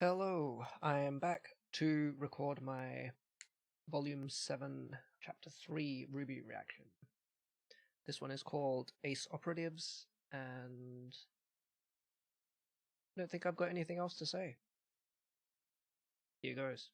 Hello, I am back to record my Vol07 Ch03 RWBY reaction. This one is called Ace Operatives, and I don't think I've got anything else to say. Here goes.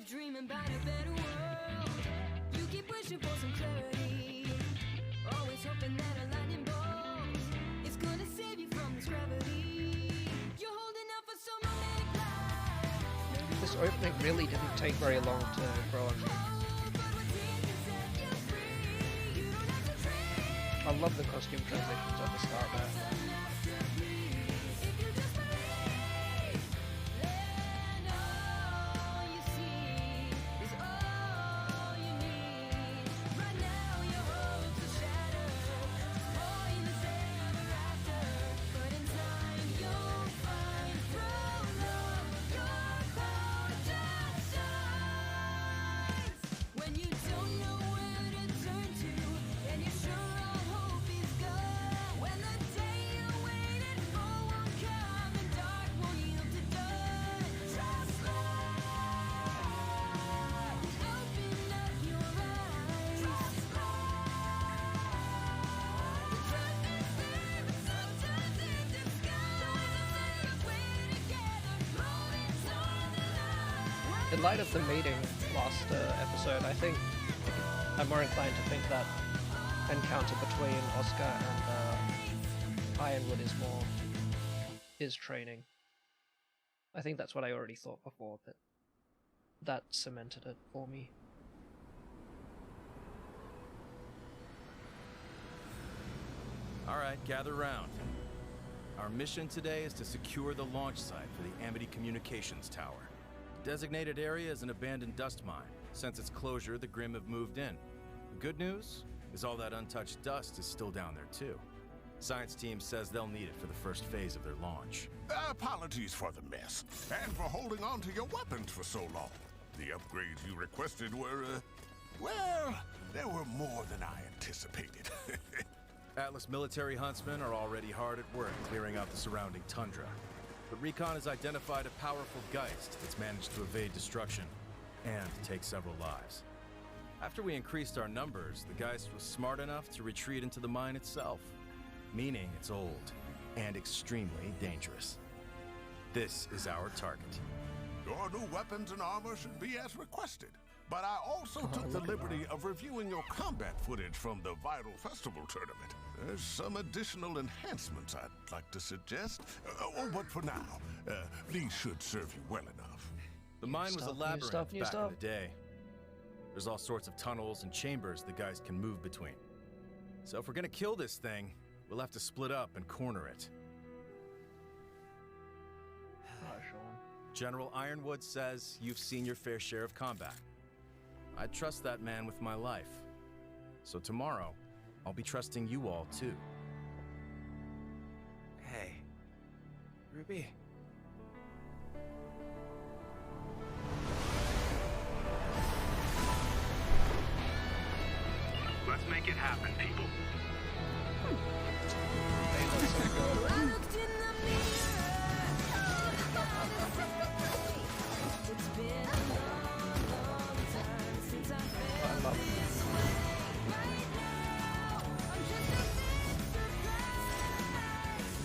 Dreaming about a better world. You keep wishing for some clarity. Always hoping that a lightning bolt is gonna save you from this gravity. You're holding out for some romantic life. This opening really didn't take very long to grow on me. I love the costume transitions at the start there. In light of the meeting last episode, I think I'm more inclined to think that encounter between Oscar and Ironwood is training. I think that's what I already thought before, but that cemented it for me. Alright, gather round. Our mission today is to secure the launch site for the Amity Communications Tower. The designated area is an abandoned dust mine. Since its closure, the Grimm have moved in. The good news is all that untouched dust is still down there too. Science team says they'll need it for the first phase of their launch. Apologies for the mess, and for holding on to your weapons for so long. The upgrades you requested were, well, they were more than I anticipated. Atlas military huntsmen are already hard at work clearing out the surrounding tundra. But Recon has identified a powerful Geist that's managed to evade destruction and take several lives. After we increased our numbers, the Geist was smart enough to retreat into the mine itself, meaning it's old and extremely dangerous. This is our target. Your new weapons and armor should be as requested. But I also took the liberty of reviewing your combat footage from the Vital Festival tournament. There's some additional enhancements I'd like to suggest. But for now, these should serve you well enough. The mine was a labyrinth back in the day. There's all sorts of tunnels and chambers the guys can move between. So if we're gonna kill this thing, we'll have to split up and corner it. General Ironwood says you've seen your fair share of combat. I'd trust that man with my life. So tomorrow, I'll be trusting you all too. Hey, Ruby. Let's make it happen, people. I looked in the mirror. It's been a long time since I felt this way. Right now, I'm just a bit surprised. 'Cause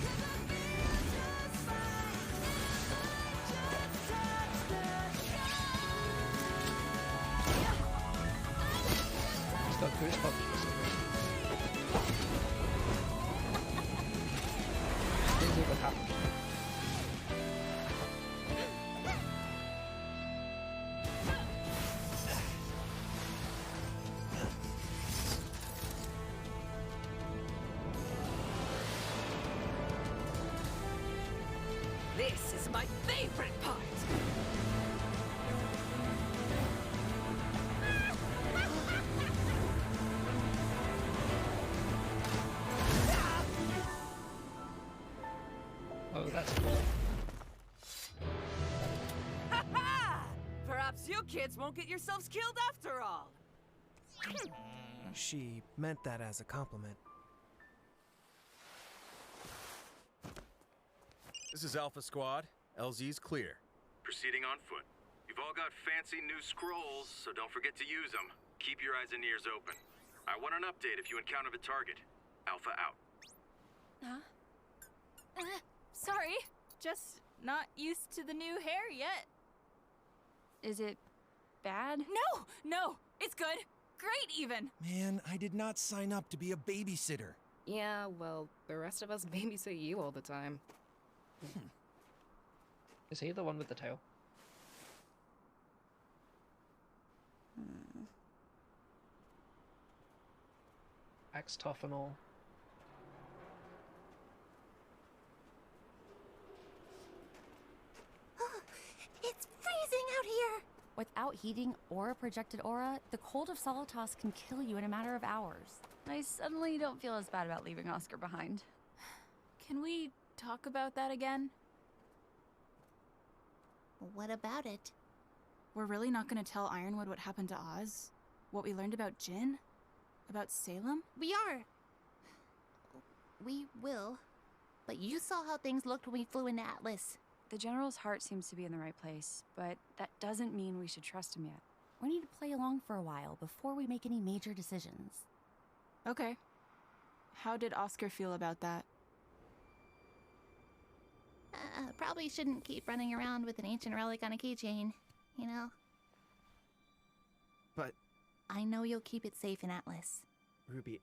I feel just fine. If I just touch the sky. Got goosebumps for some reason. Things even happen. This is my favorite part! Oh, that's cool. Ha ha! Perhaps you kids won't get yourselves killed after all. She meant that as a compliment. This is Alpha Squad. LZ's clear. Proceeding on foot. You've all got fancy new scrolls, so don't forget to use them. Keep your eyes and ears open. I want an update if you encounter the target. Alpha out. Sorry. Just not used to the new hair yet. Is it bad? No, it's good. Great, even. Man, I did not sign up to be a babysitter. Yeah, well, the rest of us babysit you all the time. Is he the one with the tail? Axe tough and all. It's freezing out here! Without heating or a projected aura, the cold of Solitas can kill you in a matter of hours. I suddenly don't feel as bad about leaving Oscar behind. Can we talk about that again? What about it? We're really not gonna tell Ironwood what happened to Oz? What we learned about Jin? About Salem? We are. We will. But you saw how things looked when we flew into Atlas. The General's heart seems to be in the right place, but that doesn't mean we should trust him yet. We need to play along for a while before we make any major decisions. Okay. How did Oscar feel about that? Probably shouldn't keep running around with an ancient relic on a keychain, you know? But, I know you'll keep it safe in Atlas. Ruby,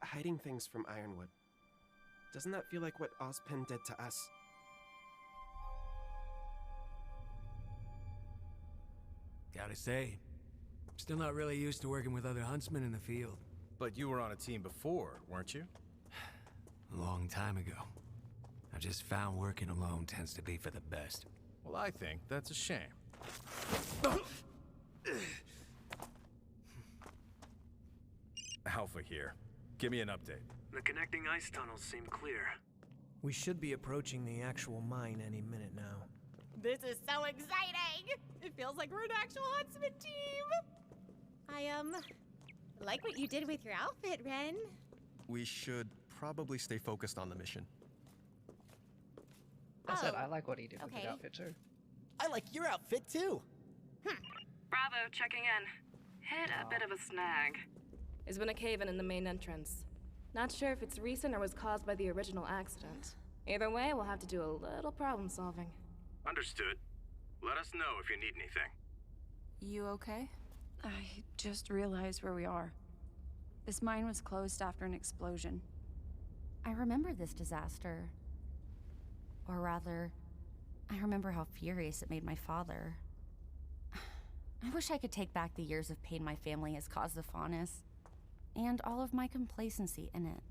hiding things from Ironwood. Doesn't that feel like what Ozpin did to us? Gotta say, I'm still not really used to working with other huntsmen in the field. But you were on a team before, weren't you? A long time ago. I just found working alone tends to be for the best. Well, I think that's a shame. Alpha here. Give me an update. The connecting ice tunnels seem clear. We should be approaching the actual mine any minute now. This is so exciting! It feels like we're an actual huntsman team! I, like what you did with your outfit, Ren. We should probably stay focused on the mission. I said I like what he did with okay. the outfit too. I like your outfit too! Bravo, checking in. Hit a bit of a snag. There's been a cave-in in the main entrance. Not sure if it's recent or was caused by the original accident. Either way, we'll have to do a little problem solving. Understood. Let us know if you need anything. You okay? I just realized where we are. This mine was closed after an explosion. I remember this disaster. Or rather, I remember how furious it made my father. I wish I could take back the years of pain my family has caused the Faunus, and all of my complacency in it.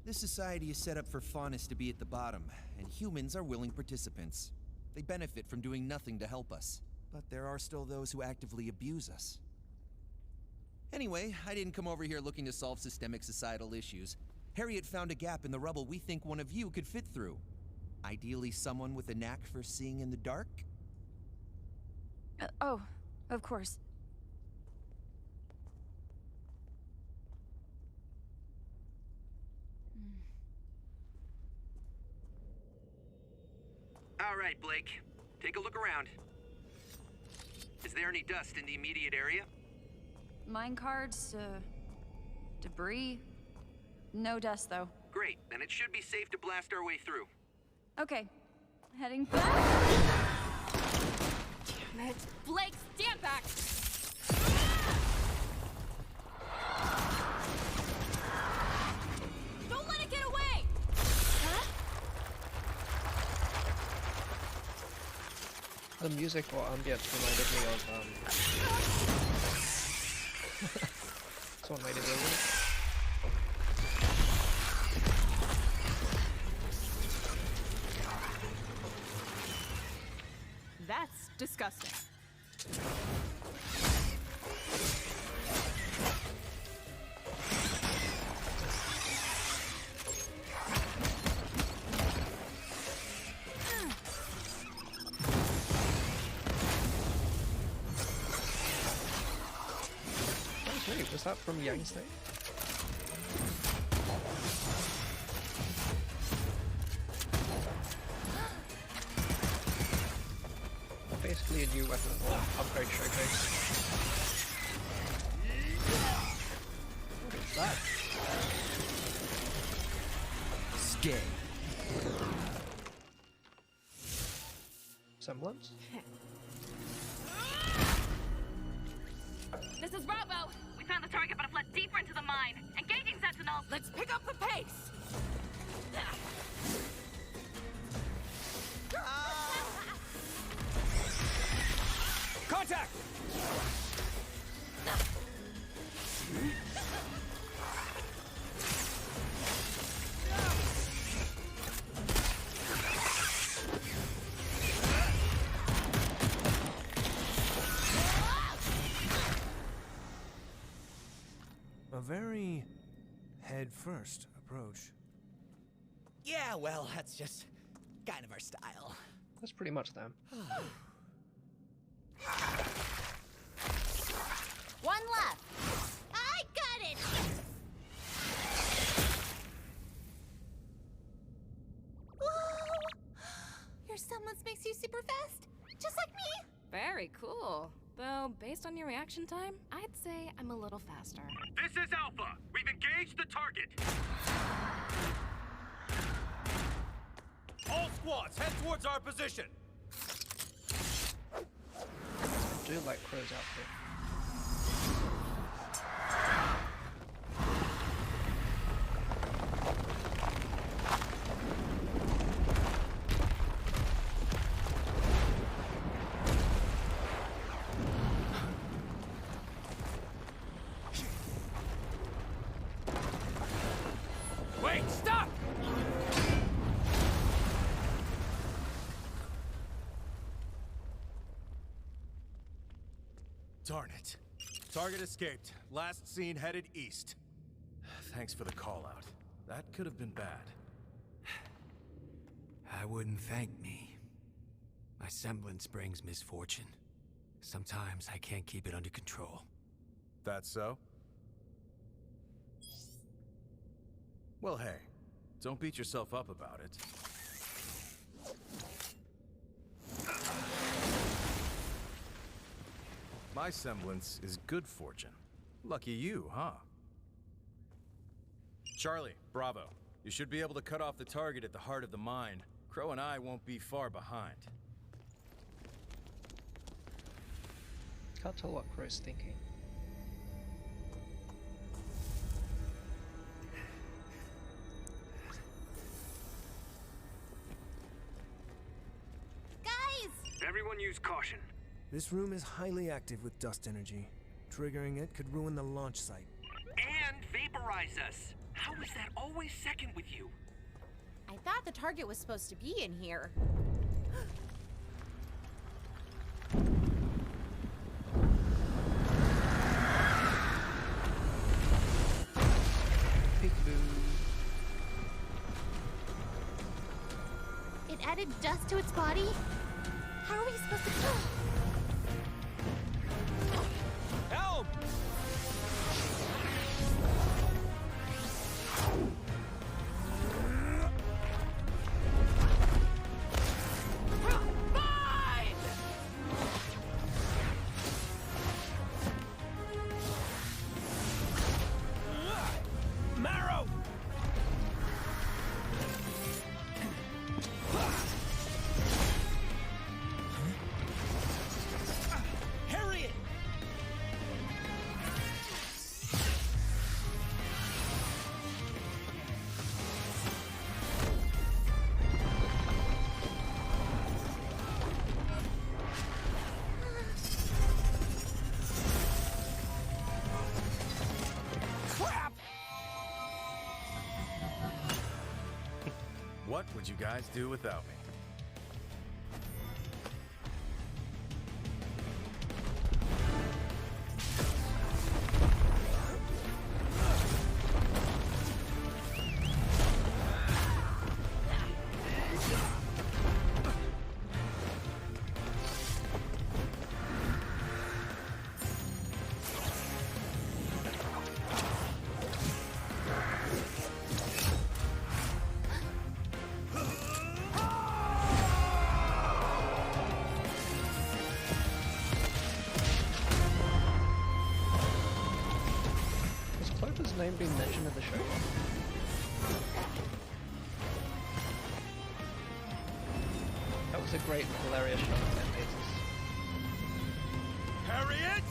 This society is set up for Faunus to be at the bottom, and humans are willing participants. They benefit from doing nothing to help us, but there are still those who actively abuse us. Anyway, I didn't come over here looking to solve systemic societal issues. Harriet found a gap in the rubble we think one of you could fit through. Ideally, someone with a knack for seeing in the dark? Oh, of course. All right, Blake. Take a look around. Is there any dust in the immediate area? Mine cards, debris. No dust, though. Great, then it should be safe to blast our way through. Okay, heading back. Damn it! Blake, stand back! Don't let it get away! Huh? The music or ambience reminded me of someone made a building. That's disgusting. that from Yang's thing? Basically a new weapon or upgrade showcase. What is that? Skay. Semblance? This is Bravo! We found the target but have fled deeper into the mine. Engaging Sentinels! Let's pick up the pace! Contact! A very head-first approach. Yeah, well, that's just kind of our style. That's pretty much them. One left. I got it! Whoa! Your semblance makes you super fast, just like me. Very cool. Though, based on your reaction time, I'd say I'm a little faster. This is Alpha. We've engaged the target. All squads, head towards our position. I do like Crow's outfit. Wait, stop! Darn it. Target escaped. Last seen headed east. Thanks for the call out. That could have been bad. I wouldn't thank me. My semblance brings misfortune. Sometimes I can't keep it under control. That's so? Well, hey, don't beat yourself up about it. My semblance is good fortune. Lucky you, huh? Charlie, Bravo. You should be able to cut off the target at the heart of the mine. Crow and I won't be far behind. Can't tell what Crow's thinking. Guys! Everyone use caution. This room is highly active with dust energy. Triggering it could ruin the launch site. And vaporize us. How is that always second with you? I thought the target was supposed to be in here. It added dust to its body? How are we supposed to kill it? Help! Marrow! Harriet! Crap! What would you guys do without me? name been mentioned in the show? That was a great, hilarious show on that basis. Harriet!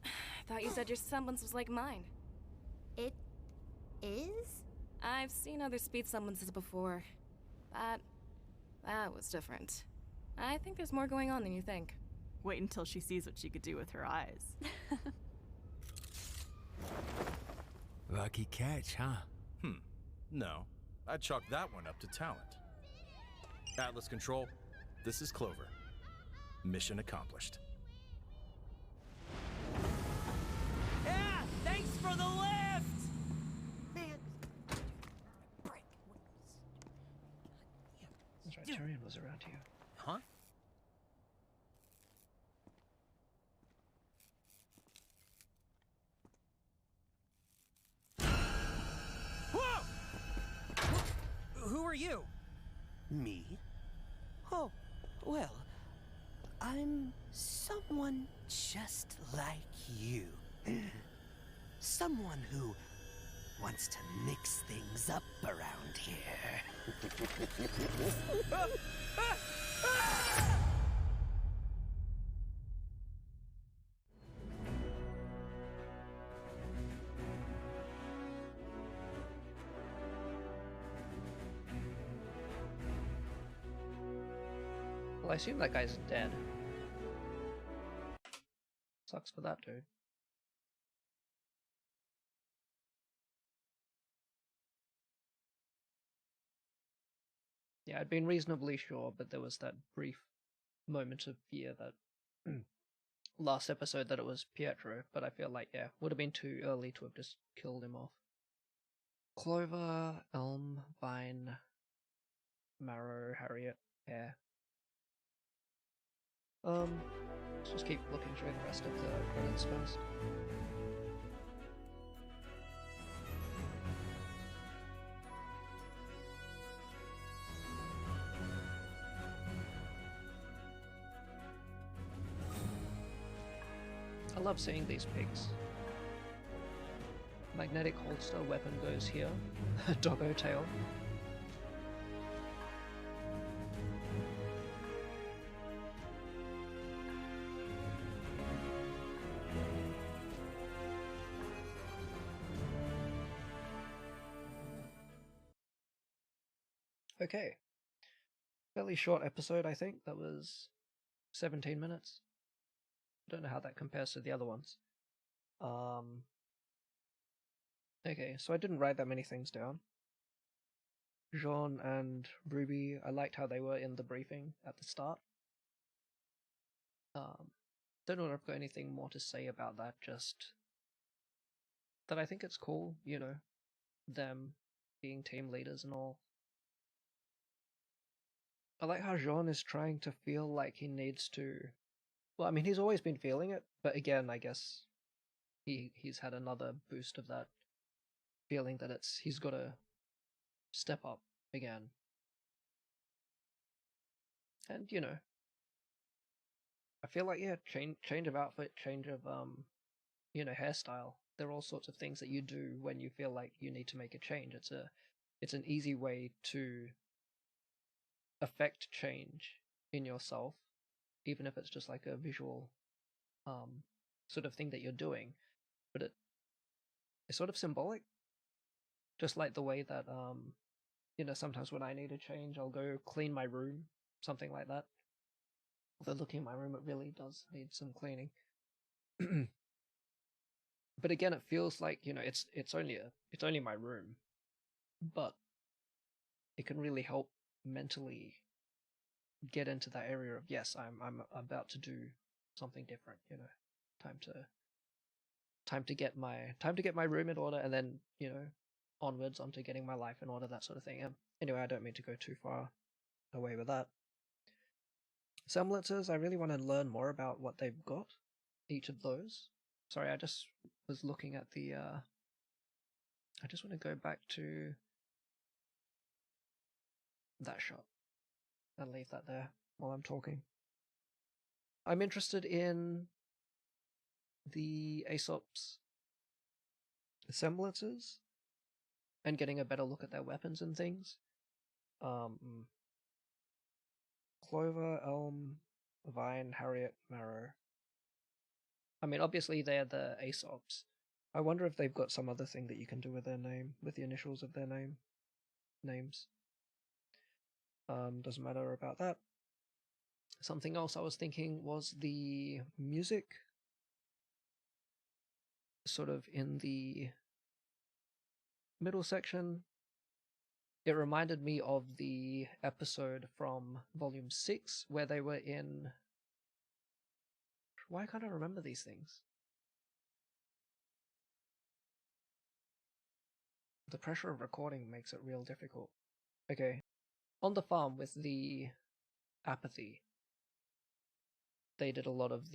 I thought you said your semblance was like mine. It is? I've seen other speed semblances before. That was different. I think there's more going on than you think. Wait until she sees what she could do with her eyes. Lucky catch, huh? No. I'd chalk that one up to talent. Atlas Control, this is Clover. Mission accomplished. Yeah! Thanks for the lift! Man. That's right, Tyrion was around here. Huh? Whoa! Who are you? Me? Oh, well, I'm someone just like you. Someone who wants to mix things up around here. Well, I assume that guy's dead. Sucks for that dude. Yeah, I'd been reasonably sure, but there was that brief moment of fear that last episode that it was Pietro, but I feel like, yeah, would have been too early to have just killed him off. Clover, Elm, Vine, Marrow, Harriet, Hare. Let's just keep looking through the rest of the credits first. I love seeing these pigs. Magnetic holster weapon goes here. Doggo tail. Okay. Fairly short episode, I think. That was 17 minutes. I don't know how that compares to the other ones. Okay, so I didn't write that many things down. Jean and Ruby, I liked how they were in the briefing at the start. Don't know if I've got anything more to say about that, just that I think it's cool, you know, them being team leaders and all. I like how Jean is trying to feel like he needs to... Well, I mean, he's always been feeling it, but again, I guess he's had another boost of that feeling that he's got to step up again. And, you know, I feel like, yeah, change of outfit, change of, you know, hairstyle. They're all sorts of things that you do when you feel like you need to make a change. It's an easy way to affect change in yourself, even if it's just like a visual sort of thing that you're doing, but it's sort of symbolic, just like the way that you know, sometimes when I need a change, I'll go clean my room, something like that. Although looking at my room, it really does need some cleaning. But again, it feels like, you know, it's only my room, but it can really help mentally get into that area of, yes, I'm about to do something different, you know. Time to get my room in order, and then, you know, onwards onto getting my life in order, that sort of thing. Anyway, I don't mean to go too far away with that. Semblances, I really want to learn more about what they've got, each of those. Sorry, I just was looking at the I just want to go back to that shot and leave that there while I'm talking. I'm interested in the Aesop's semblances and getting a better look at their weapons and things. Clover, Elm, Vine, Harriet, Marrow. I mean, obviously they're the Aesop's. I wonder if they've got some other thing that you can do with their name, with the initials of their names. Doesn't matter about that. Something else I was thinking was the music, sort of in the middle section. It reminded me of the episode from Volume 6 where they were in... Why can't I remember these things? The pressure of recording makes it real difficult. Okay. On the farm with the apathy, they did a lot of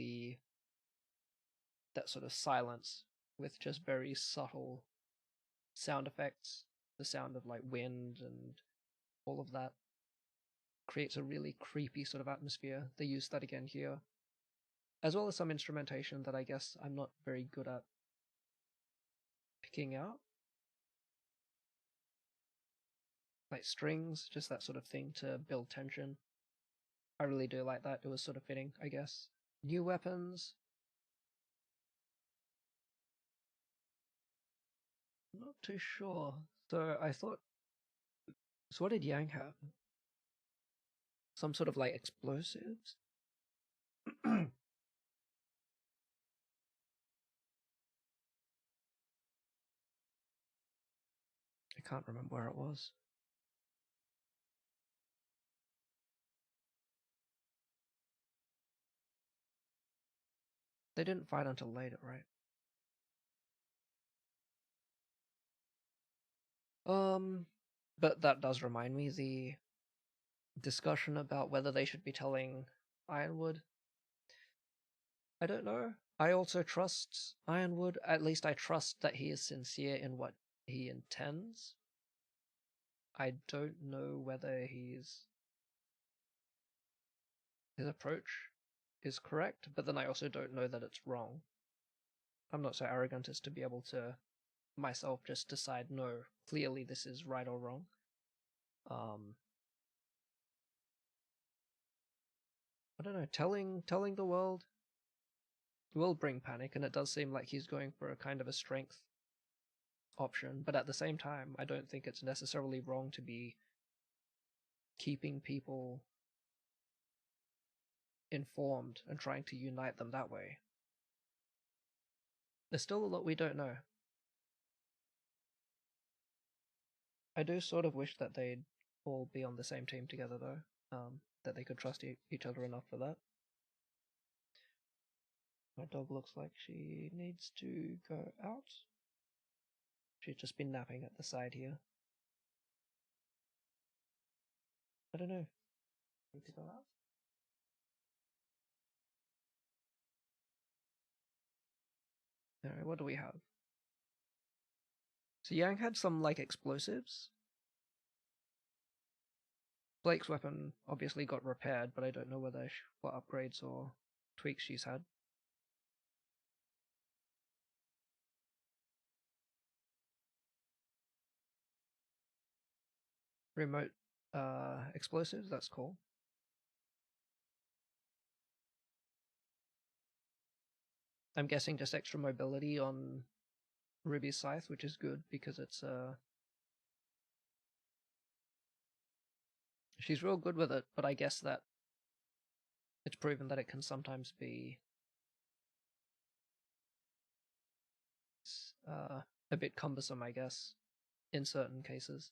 that sort of silence with just very subtle sound effects. The sound of like wind and all of that creates a really creepy sort of atmosphere. They used that again here, as well as some instrumentation that I guess I'm not very good at picking out. Like strings, just that sort of thing to build tension. I really do like that. It was sort of fitting, I guess. New weapons. Not too sure. So I thought... So what did Yang have? Some sort of like explosives? I can't remember where it was. They didn't fight until later, right? But that does remind me, the discussion about whether they should be telling Ironwood. I don't know. I also trust Ironwood. At least I trust that he is sincere in what he intends. I don't know whether his approach is correct, but then I also don't know that it's wrong. I'm not so arrogant as to be able to myself just decide, no, clearly this is right or wrong. I don't know, telling the world will bring panic, and it does seem like he's going for a kind of a strength option, but at the same time, I don't think it's necessarily wrong to be keeping people informed and trying to unite them that way. There's still a lot we don't know. I do sort of wish that they'd all be on the same team together, though, that they could trust each other enough for that. My dog looks like she needs to go out. She's just been napping at the side here. I don't know. Need to go out? Alright, what do we have? So Yang had some, like, explosives. Blake's weapon obviously got repaired, but I don't know whether what upgrades or tweaks she's had. Remote explosives, that's cool. I'm guessing just extra mobility on Ruby's scythe, which is good because it's she's real good with it, but I guess that it's proven that it can sometimes be a bit cumbersome, I guess, in certain cases.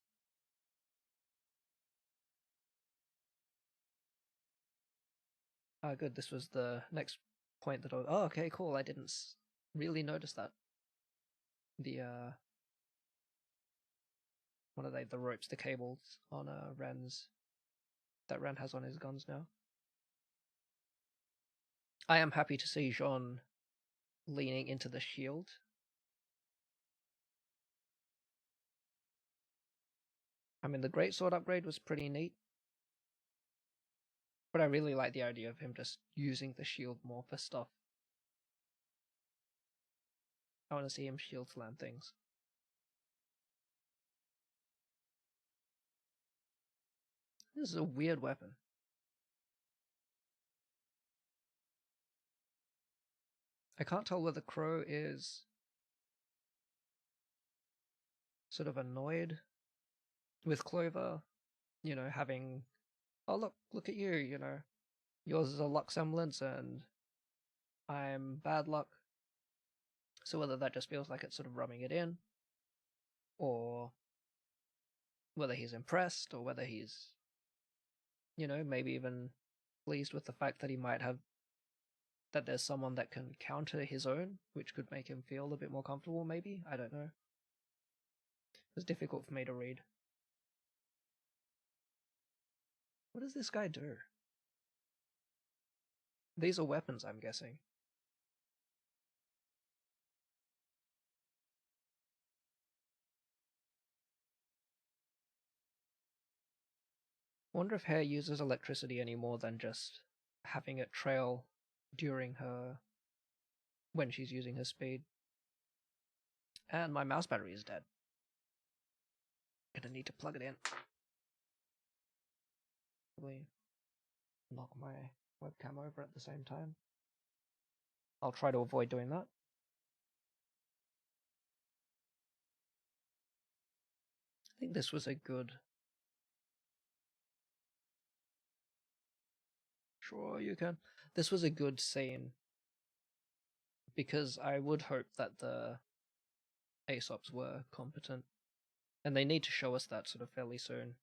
Good, this was the next point that I was... Oh, okay, cool, I didn't really notice that. The, what are they? The ropes, the cables on Ren's... that Ren has on his guns now. I am happy to see Jean leaning into the shield. I mean, the greatsword upgrade was pretty neat. But I really like the idea of him just using the shield more for stuff. I want to see him shield slam things. This is a weird weapon. I can't tell whether Crow is sort of annoyed with Clover, you know, having, oh look at you, you know, yours is a luck semblance and I'm bad luck. So whether that just feels like it's sort of rubbing it in, or whether he's impressed, or whether he's, you know, maybe even pleased with the fact that he might have, that there's someone that can counter his own, which could make him feel a bit more comfortable, maybe? I don't know. It's difficult for me to read. What does this guy do? These are weapons, I'm guessing. Wonder if Hare uses electricity any more than just having it trail during her, when she's using her speed. And my mouse battery is dead. Gonna need to plug it in. Probably knock my webcam over at the same time. I'll try to avoid doing that. I think this was a good... Sure, you can. This was a good scene, because I would hope that the Aesops were competent, and they need to show us that sort of fairly soon.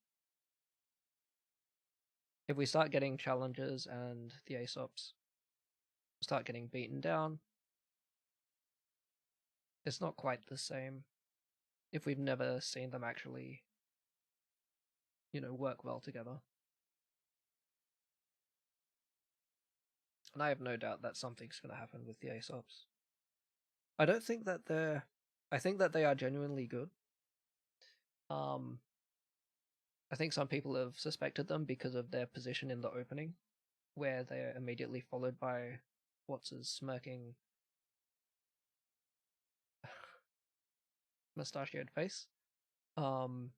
If we start getting challenges and the Aesops start getting beaten down, it's not quite the same if we've never seen them actually, you know, work well together. And I have no doubt that something's going to happen with the Aesops. I don't think that they're... I think that they are genuinely good. I think some people have suspected them because of their position in the opening, where they're immediately followed by Watts' smirking, mustachioed face. But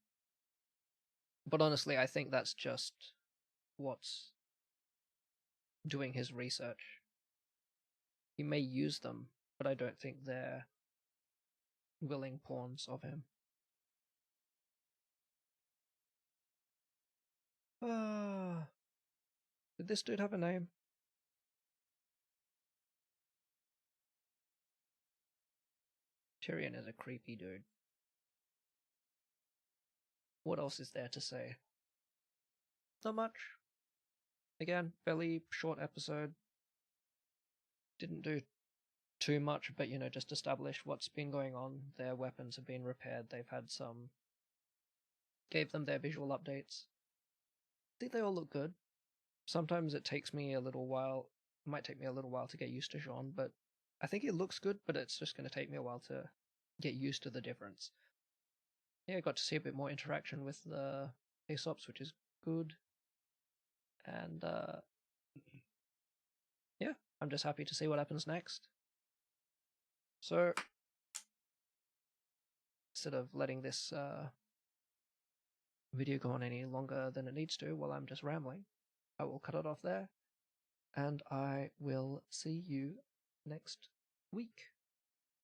honestly, I think that's just Watts doing his research. He may use them, but I don't think they're willing pawns of him. Did this dude have a name? Tyrion is a creepy dude. What else is there to say? Not much. Again, fairly short episode. Didn't do too much, but, you know, just establish what's been going on. Their weapons have been repaired. They've had some... Gave them their visual updates. I think they all look good. Sometimes it takes me a little while... It might take me a little while to get used to Jean, but I think it looks good, but it's just going to take me a while to get used to the difference. Yeah, I got to see a bit more interaction with the Aesops, which is good. And, yeah, I'm just happy to see what happens next. So, instead of letting this video go on any longer than it needs to while I'm just rambling, I will cut it off there, and I will see you next week.